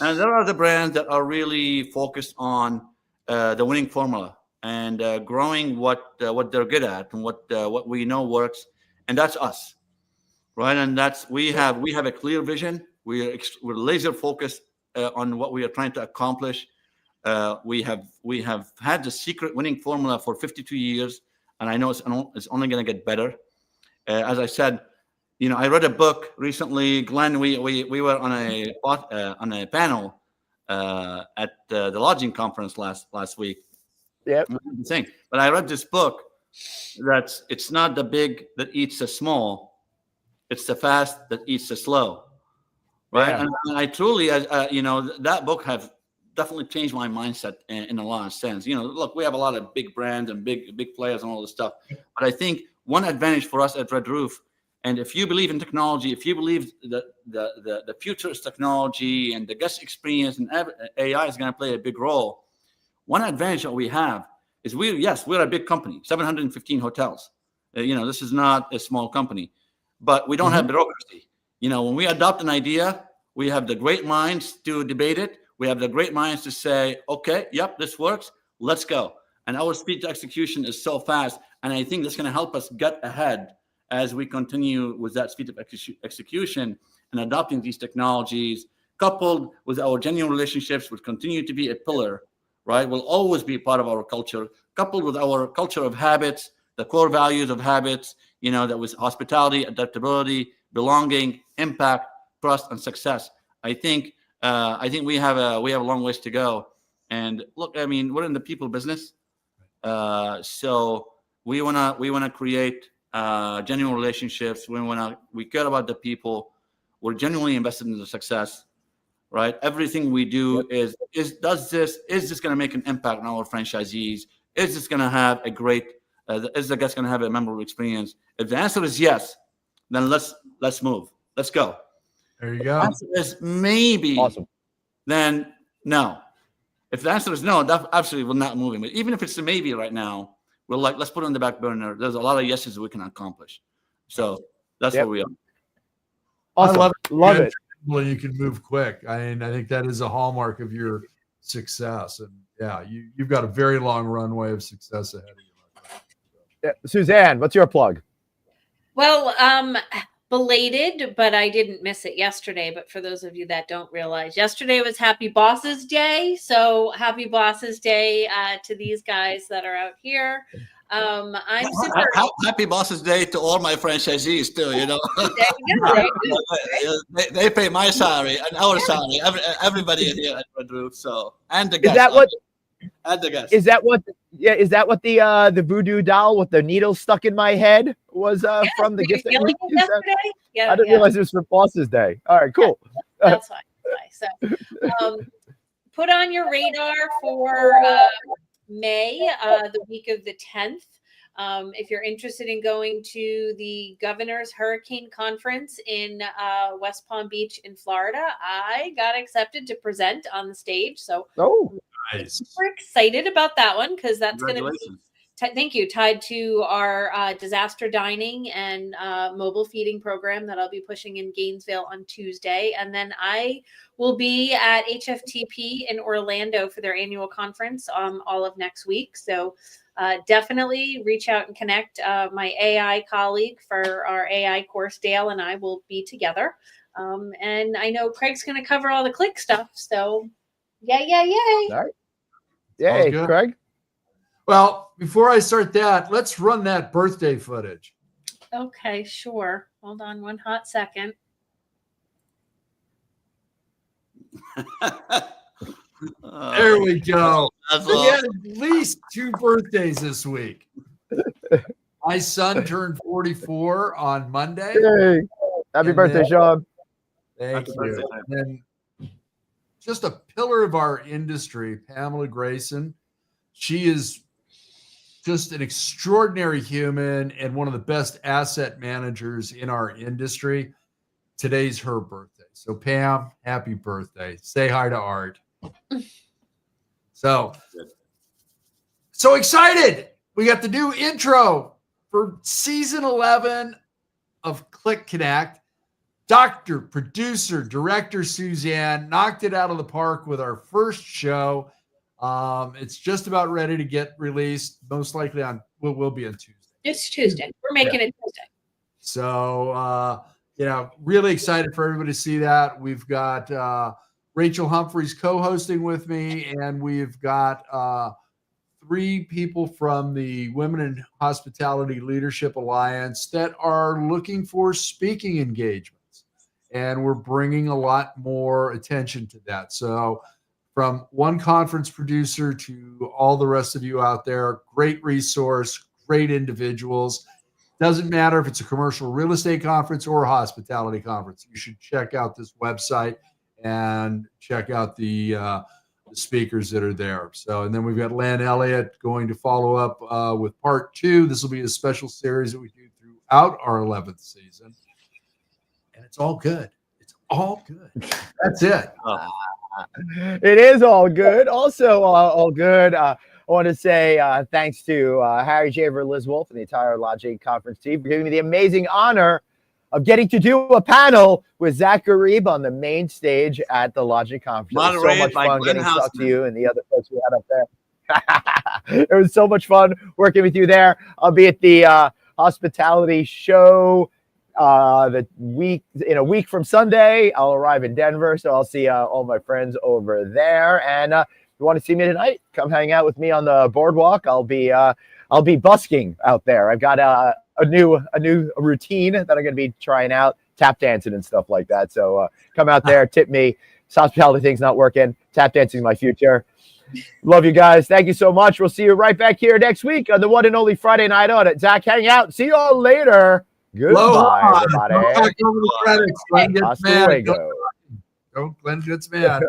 And there are the brands that are really focused on the winning formula and growing what they're good at and what we know works, and that's us, right? And we have a clear vision. We're laser focused on what we are trying to accomplish. We have had the secret winning formula for 52 years, and I know it's only going to get better. As I said, I read a book recently. Glenn, we were on a panel at the lodging conference last week. Yeah. But I read this book it's not the big that eats the small, it's the fast that eats the slow, right? Yeah. And I truly, that book has definitely changed my mindset in a lot of sense. Look, we have a lot of big brands and big players and all this stuff, but I think one advantage for us at Red Roof, and if you believe in technology, if you believe that the future is technology and the guest experience and AI is going to play a big role, one advantage that we have is we're a big company, 715 hotels. This is not a small company, but we don't have bureaucracy. When we adopt an idea, we have the great minds to debate it. We have the great minds to say, okay, yep, this works. Let's go. And our speed to execution is so fast. And I think that's going to help us get ahead as we continue with that speed of execution and adopting these technologies, coupled with our genuine relationships, which continue to be a pillar, right? Will always be part of our culture, coupled with our culture of habits, the core values of habits, that was hospitality, adaptability, belonging, impact, trust, and success. I think we have a long ways to go. And look, we're in the people business, so we wanna create genuine relationships. We care about the people. We're genuinely invested in the success, right? Everything we do is this going to make an impact on our franchisees? Is this going to have a great? Is the guest going to have a memorable experience? If the answer is yes, then let's move. Let's go. There you go. If the answer is maybe. Awesome. Then no. If the answer is no, that absolutely we're not moving. But even if it's a maybe right now, we're like, let's put it on the back burner. There's a lot of yeses we can accomplish. So that's where we are. Awesome. I love it. Well, you can move quick. I think that is a hallmark of your success. And yeah, you've got a very long runway of success ahead of you. Suzanne, what's your plug? Well, belated, but I didn't miss it yesterday. But for those of you that don't realize, yesterday was Happy Bosses Day. So happy Bosses Day to these guys that are out here. I'm super happy Bosses Day to all my franchisees too. They pay my salary and our salary. Everybody here at Red Roof. So and the guests. Is that what? And the guests. Is that what? Yeah. Is that what the voodoo doll with the needle stuck in my head was from the gift? Yesterday? Yeah, I didn't realize it was for Bosses Day. All right, cool. That's fine. So, put on your radar for May, the week of the 10th. If you're interested in going to the Governor's Hurricane Conference in West Palm Beach in Florida, I got accepted to present on the stage. So nice. Super excited about that one because that's going to be thank you, tied to our disaster dining and mobile feeding program that I'll be pushing in Gainesville on Tuesday. And then I will be at HFTP in Orlando for their annual conference all of next week. So definitely reach out and connect. My AI colleague for our AI course, Dale, and I will be together. And I know Craig's going to cover all the click stuff. So yay. All right. Yay, Craig. Well, before I start that, let's run that birthday footage. Okay, sure. Hold on one hot second. There we go. We had at least 2 birthdays this week. My son turned 44 on Monday. Yay. Happy birthday, Sean. Thank you. And then just a pillar of our industry, Pamela Grayson. She is just an extraordinary human and one of the best asset managers in our industry. Today's her birthday. So Pam, happy birthday. Say hi to Art. So excited. We got the new intro for season 11 of Click Connect. Doctor, producer, director Suzanne knocked it out of the park with our first show. It's just about ready to get released, most likely will be on Tuesday. It's Tuesday. We're making it Tuesday. So, really excited for everybody to see that. We've got Rachel Humphreys co-hosting with me, and we've got 3 people from the Women in Hospitality Leadership Alliance that are looking for speaking engagements. And we're bringing a lot more attention to that. So from one conference producer to all the rest of you out there, great resource, great individuals. Doesn't matter if it's a commercial real estate conference or a hospitality conference. You should check out this website and check out the the speakers that are there. So, and then we've got Len Elliott going to follow up with part 2. This will be a special series that we do throughout our 11th season. And it's all good. It's all good. That's it. It is all good. Also, all good. I want to say thanks to Harry Javer, Liz Wolf, and the entire Logic Conference team for giving me the amazing honor of getting to do a panel with Zack Gharib on the main stage at the Logic Conference. It was so Moderated much by fun Glenn getting to talk to Houseman. you and the other folks we had up there. It was so much fun working with you there. I'll be at the hospitality show in a week from Sunday. I'll arrive in Denver, so I'll see all my friends over there. And if you want to see me tonight, come hang out with me on the boardwalk. I'll be busking out there. I've got a new routine that I'm going to be trying out, tap dancing and stuff like that. So come out there, tip me. This hospitality thing's not working. Tap dancing is my future. Love you guys. Thank you so much. We'll see you right back here next week on the one and only Friday Night Audit. Zach, hang out. See you all later. Goodbye, everybody. Go back over the credits. Glenn gets Hasta mad. luego. Glenn gets mad.